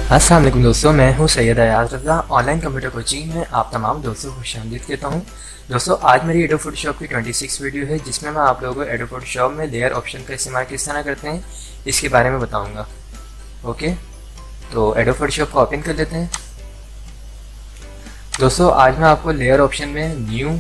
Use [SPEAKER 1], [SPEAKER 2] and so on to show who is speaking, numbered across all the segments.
[SPEAKER 1] अस्सलाम वालेकुम दोस्तों, मैं हूं सैयद अयाज रज़ा। ऑनलाइन कंप्यूटर कोचिंग में आप तमाम दोस्तों को खुशामदीद कहता हूं। दोस्तों, आज मेरी एडोब फोटोशॉप की 26 वीडियो है जिसमें मैं आप लोगों को एडोब फोटोशॉप में लेयर ऑप्शन का इस्तेमाल किस तरह करते हैं इसके बारे में बताऊंगा। ओके, तो एडोब फोटोशॉप को ओपन कर लेते हैं। दोस्तों, आज मैं आपको लेयर ऑप्शन में न्यू,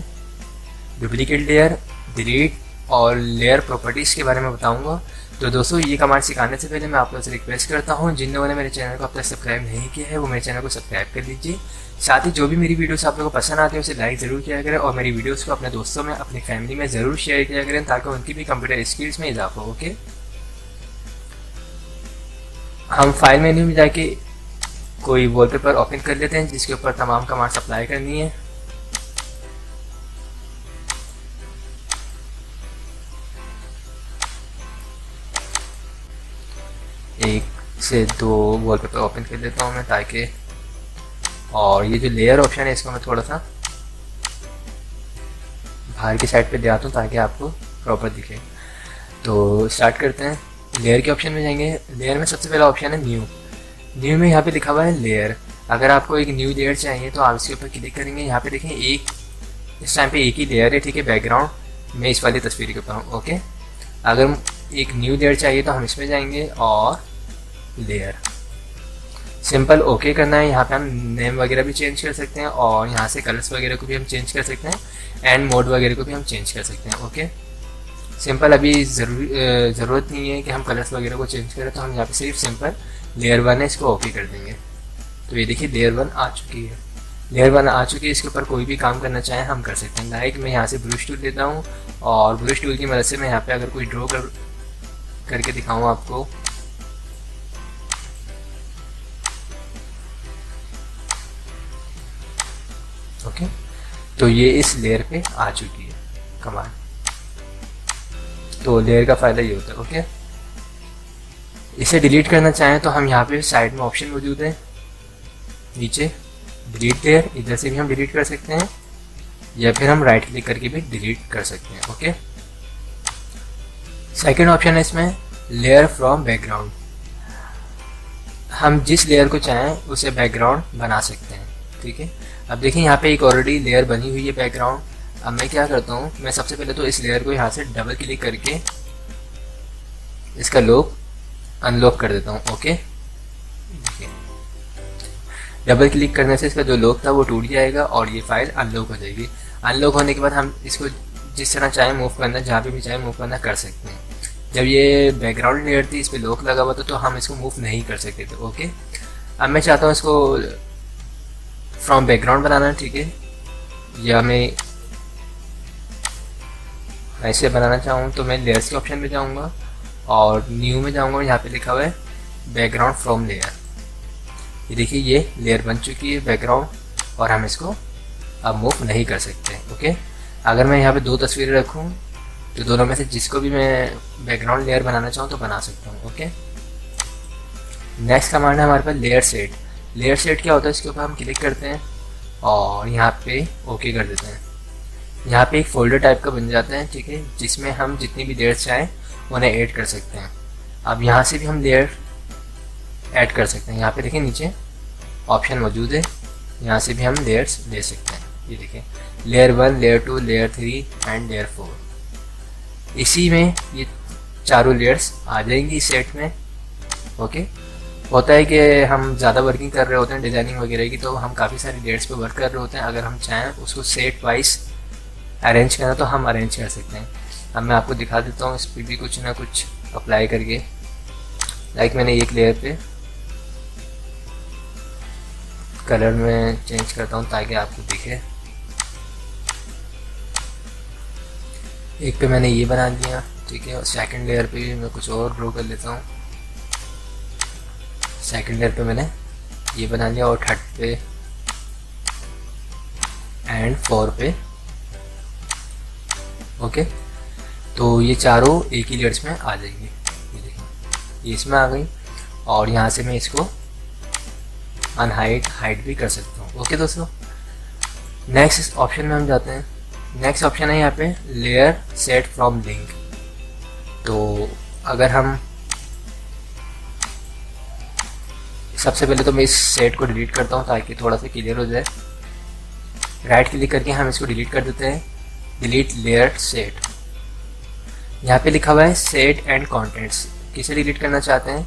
[SPEAKER 1] डुप्लीकेट लेयर, डिलीट और लेयर प्रॉपर्टीज़ के बारे में बताऊंगा। तो दोस्तों, ये कमांड सिखाने से पहले मैं आप लोगों से रिक्वेस्ट करता हूं, जिन लोगों ने मेरे चैनल को अब तक सब्सक्राइब नहीं किया है वो मेरे चैनल को सब्सक्राइब कर लीजिए। साथ ही जो भी मेरी वीडियोस आप लोगों को पसंद आती है उसे लाइक ज़रूर किया करें और मेरी वीडियोस को अपने दोस्तों में, अपनी फैमिली में ज़रूर शेयर किया करें ताकि उनकी भी कंप्यूटर स्किल्स में इजाफा हो। ओके, हम फाइल मेन्यू में जाके कोई वॉलपेपर ओपन कर लेते हैं जिसके ऊपर तमाम कमांड्स अप्लाई करनी है। एक से दो वॉलपेपर ओपन कर लेता हूँ मैं ताकि, और ये जो लेयर ऑप्शन है इसको मैं थोड़ा सा बाहर की साइड पे ले आता हूँ ताकि आपको प्रॉपर दिखे। तो स्टार्ट करते हैं। लेयर के ऑप्शन में जाएंगे। लेयर में सबसे पहला ऑप्शन है न्यू। न्यू में यहाँ पे लिखा हुआ है लेयर। अगर आपको एक न्यू लेयर चाहिए तो आप इसके ऊपर क्लिक करेंगे। यहाँ पे देखें एक, इस टाइम पे एक ही लेयर है, ठीक है। बैकग्राउंड मैं इस वाली तस्वीर के ऊपर हूँ। ओके, अगर एक न्यू लेयर चाहिए तो हम इसमें जाएंगे और लेयर, सिंपल ओके करना है। यहाँ पे हम नेम वगैरह भी चेंज कर सकते हैं और यहाँ से कलर्स वगैरह को भी हम चेंज कर सकते हैं एंड मोड वगैरह को भी हम चेंज कर सकते हैं। Okay, simple. अभी ज़रूरत नहीं है कि हम कलर्स वगैरह को चेंज करें, तो हम यहाँ पे सिर्फ सिंपल लेयर 1 है इसको ओके कर देंगे। तो ये देखिए लेयर 1 आ चुकी है। लेयर 1 आ चुकी है, इसके ऊपर कोई भी काम करना चाहें हम कर सकते हैं। लाइक मैं यहाँ से ब्रश टूल लेता हूँ और ब्रश टूल की मदद से मैं यहाँ पे अगर कोई ड्रॉ करके दिखाऊँ आपको, ओके, तो ये इस लेयर पे आ चुकी है कमांड। तो लेयर का फायदा ये होता है। ओके, इसे डिलीट करना चाहें तो हम यहाँ पे साइड में ऑप्शन मौजूद है नीचे, डिलीट लेयर, इधर से भी हम डिलीट कर सकते हैं या फिर हम राइट क्लिक करके भी डिलीट कर सकते हैं। ओके, सेकेंड ऑप्शन है इसमें लेयर फ्रॉम बैकग्राउंड। हम जिस लेयर को चाहें उसे बैकग्राउंड बना सकते हैं, ठीक है। अब देखिए यहाँ पे एक ऑलरेडी लेयर बनी हुई है बैकग्राउंड। अब मैं क्या करता हूँ, मैं सबसे पहले तो इस लेयर को यहाँ से डबल क्लिक करके इसका लॉक अनलॉक कर देता हूँ। ओके, देखिए डबल क्लिक करने से इसका जो लॉक था वो टूट जाएगा और ये फाइल अनलॉक हो जाएगी। अनलॉक होने के बाद हम इसको जिस तरह चाहे मूव करना, जहाँ पे भी चाहे मूव करना कर सकते हैं। जब ये बैकग्राउंड लेयर थी, इस पर लॉक लगा हुआ था तो हम इसको मूव नहीं कर सकते थे। ओके, अब मैं चाहता हूँ इसको फ्रॉम बैकग्राउंड बनाना, ठीक है, या मैं ऐसे बनाना चाहूँ तो मैं लेयर्स के ऑप्शन में जाऊँगा और न्यू में जाऊँगा। यहाँ पे लिखा हुआ है बैकग्राउंड फ्रॉम लेयर। ये देखिए ये लेयर बन चुकी है बैकग्राउंड और हम इसको अब मूव नहीं कर सकते। ओके, अगर मैं यहाँ पे दो तस्वीरें रखूँ तो दोनों में से जिसको भी मैं बैकग्राउंड लेयर बनाना चाहूँ तो बना सकता हूँ। ओके, नेक्स्ट कमांड है हमारे पास लेयर सेट। लेयर सेट क्या होता है, इसके ऊपर हम क्लिक करते हैं और यहाँ पे ओके कर देते हैं। यहाँ पे एक फोल्डर टाइप का बन जाता है, ठीक है, जिसमें हम जितनी भी लेयर्स चाहें उन्हें ऐड कर सकते हैं। अब यहाँ से भी हम लेयर ऐड कर सकते हैं। यहाँ पे देखिए नीचे ऑप्शन मौजूद है, यहाँ से भी हम लेयर्स ले सकते हैं। ये देखिए layer 1, layer 2, layer 3 and layer 4। इसी में ये चारों लेयर्स आ जाएंगी इस सेट में। ओके, होता है कि हम ज़्यादा वर्किंग कर रहे होते हैं डिज़ाइनिंग वगैरह की, तो हम काफ़ी सारी लेयर्स पे वर्क कर रहे होते हैं। अगर हम चाहें उसको सेट वाइज अरेंज करना तो हम अरेंज कर सकते हैं। अब मैं आपको दिखा देता हूँ इस पर भी कुछ ना कुछ अप्लाई करके। लाइक मैंने एक लेयर पे कलर में चेंज करता हूँ ताकि आपको दिखे। एक पे मैंने ये बना दिया, ठीक है, और सेकंड लेयर पे भी मैं कुछ और ड्रॉ कर लेता हूँ। सेकंड लेयर पे मैंने ये बना लिया और थर्ड पे एंड 4 पे। ओके, तो ये चारों एक ही लेयर्स में आ जाएंगे। ये देखिए ये इसमें आ गई और यहाँ से मैं इसको अनहाइड हाइड भी कर सकता हूँ। ओके दोस्तों, नेक्स्ट ऑप्शन में हम जाते हैं। नेक्स्ट ऑप्शन है यहाँ पे लेयर सेट फ्रॉम लिंक। तो अगर हम सबसे पहले तो मैं इस सेट को डिलीट करता हूँ ताकि थोड़ा सा क्लियर हो जाए। राइट क्लिक करके हम इसको डिलीट कर देते हैं, डिलीट लेयर सेट। यहाँ पे लिखा हुआ है सेट एंड कंटेंट्स। किसे डिलीट करना चाहते हैं?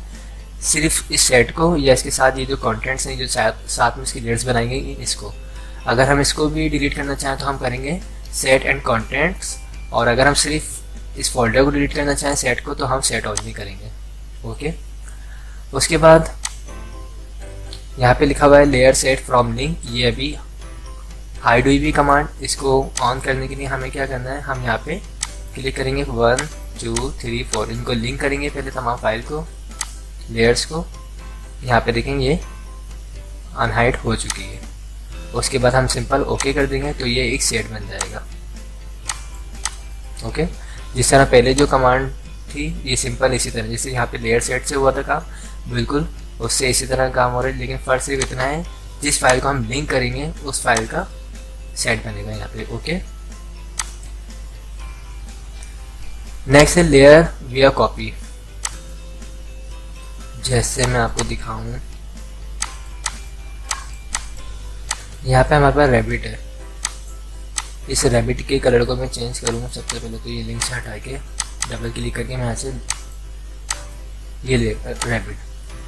[SPEAKER 1] सिर्फ इस सेट को या इसके साथ ये जो कंटेंट्स हैं जो साथ में इसकी लेयर्स बनाई गई इसको। अगर हम इसको भी डिलीट करना चाहें तो हम करेंगे सेट एंड कंटेंट्स, और अगर हम सिर्फ इस फोल्डर को डिलीट करना चाहें सेट को तो हम सेट ओनली करेंगे। ओके, उसके बाद यहाँ पे लिखा हुआ है लेयर सेट फ्रॉम लिंक। ये अभी हाइड हुई भी कमांड, इसको ऑन करने के लिए हमें क्या करना है, हम यहाँ पे क्लिक करेंगे 1 2 3 4, इनको लिंक करेंगे पहले तमाम फाइल को, लेयर्स को। यहाँ पे देखेंगे ये अनहाइड हो चुकी है। उसके बाद हम सिंपल ओके कर देंगे तो ये एक सेट बन जाएगा। ओके, जिस तरह पहले जो कमांड थी ये सिंपल इसी तरह, जैसे यहाँ पे लेयर सेट से हुआ था काम, बिल्कुल उससे इसी तरह काम हो रहा है, लेकिन फर्क सिर्फ इतना है जिस फाइल को हम लिंक करेंगे उस फाइल का सेट बनेगा यहाँ पे। ओके, नेक्स्ट है लेयर विया कॉपी। जैसे मैं आपको दिखाऊं, यहाँ पे हमारे पास रैबिट है। इस रैबिट के कलर को मैं चेंज करूँगा। सबसे पहले तो ये लिंक से हटा के डबल क्लिक करके मैं यहाँ से ये ले रैबिट।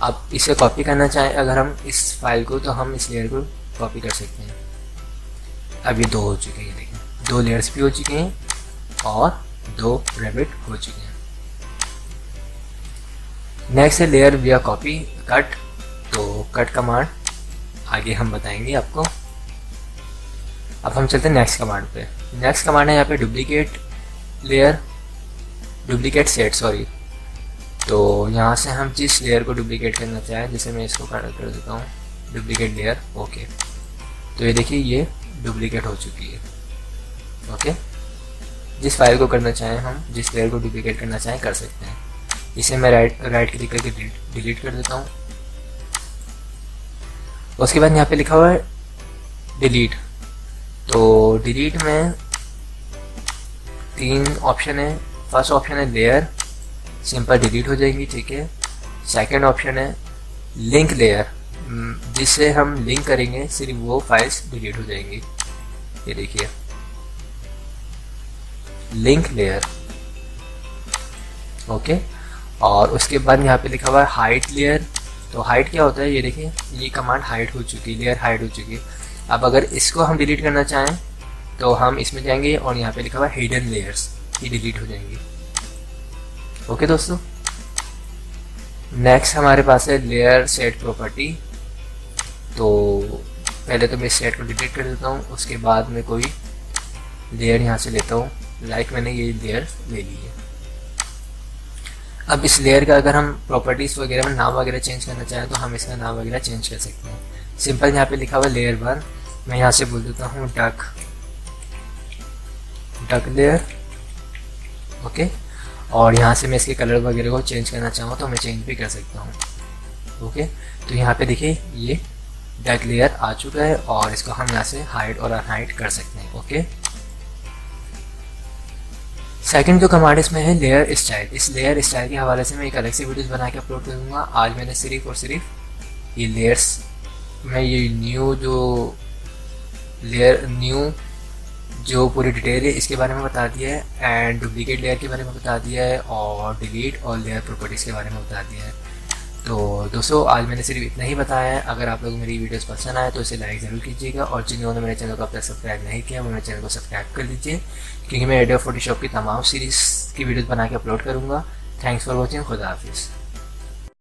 [SPEAKER 1] अब इसे कॉपी करना चाहें अगर हम इस फाइल को तो हम इस लेयर को कॉपी कर सकते हैं। अब ये 2 हो चुके हैं, देखिए 2 लेयर्स भी हो चुके हैं और 2 रैबिट हो चुके हैं। नेक्स्ट है लेयर विया कॉपी कट। तो कट कमांड आगे हम बताएंगे आपको। अब हम चलते हैं नेक्स्ट कमांड पे। नेक्स्ट कमांड है यहाँ पे duplicate layer, duplicate set sorry. तो यहाँ से हम जिस लेयर को डुप्लीकेट करना चाहें, जैसे मैं इसको कर देता हूँ डुप्लीकेट लेयर। ओके, तो ये देखिए ये डुप्लीकेट हो चुकी है। ओके, जिस फाइल को करना चाहें हम, जिस लेयर को डुप्लीकेट करना चाहें कर सकते हैं। इसे मैं राइट क्लिक करके डिलीट कर देता हूँ। उसके बाद यहाँ पे लिखा हुआ है डिलीट। तो डिलीट में 3 ऑप्शन है। फर्स्ट ऑप्शन है लेयर, सिंपल डिलीट हो जाएगी, ठीक है। सेकंड ऑप्शन है लिंक लेयर, जिससे हम लिंक करेंगे सिर्फ वो फाइल्स डिलीट हो जाएंगी। ये देखिए लिंक लेयर। ओके, और उसके बाद यहाँ पे लिखा हुआ है हाइड लेयर। तो हाइड क्या होता है, ये देखिए ये कमांड हाइड हो चुकी है, लेयर हाइड हो चुकी है। अब अगर इसको हम डिलीट करना चाहें तो हम इसमें जाएंगे और यहाँ पे लिखा हुआ है हिडन लेयर्स, ये डिलीट हो जाएंगी। ओके दोस्तों, नेक्स्ट हमारे पास है लेयर सेट प्रॉपर्टी। तो पहले तो मैं इस सेट को डिलीट कर देता हूँ, उसके बाद मैं कोई लेयर यहाँ से लेता हूँ। लाइक मैंने ये लेयर ले ली है। अब इस लेयर का अगर हम प्रॉपर्टीज़ वगैरह में नाम वगैरह चेंज करना चाहें तो हम इसका नाम वगैरह चेंज कर सकते हैं। सिंपल यहाँ पे लिखा हुआ लेयर 1, मैं यहाँ से बोल देता हूँ डक लेयर। ओके, और यहाँ से मैं इसके कलर वगैरह को चेंज करना चाहूँ तो मैं चेंज भी कर सकता हूँ। ओके, तो यहाँ पे देखिए ये डक लेयर आ चुका है और इसको हम यहाँ से हाइड और अनहाइड कर सकते हैं। ओके, सेकंड जो कमांड इसमें है लेयर स्टाइल। इस लेयर स्टाइल के हवाले से मैं एक अलग से वीडियोस बना के अपलोड करूँगा। आज मैंने सिर्फ और सिर्फ ये लेयर्स में ये न्यू जो पूरी डिटेल है इसके बारे में बता दिया है, एंड डुप्लीकेट लेयर के बारे में बता दिया है, और डिलीट और लेयर प्रॉपर्टीज़ के बारे में बता दिया है। तो दोस्तों आज मैंने सिर्फ इतना ही बताया है। अगर आप लोग मेरी वीडियोस पसंद आए तो इसे लाइक ज़रूर कीजिएगा, और जिन्होंने मेरे चैनल को अब तक सब्सक्राइब नहीं किया वो मेरे चैनल को सब्सक्राइब कर लीजिए, क्योंकि मैं एडोब फोटोशॉप की तमाम सीरीज़ की वीडियोस बना के अपलोड करूँगा। Thanks for watching. खुदा हाफिज़।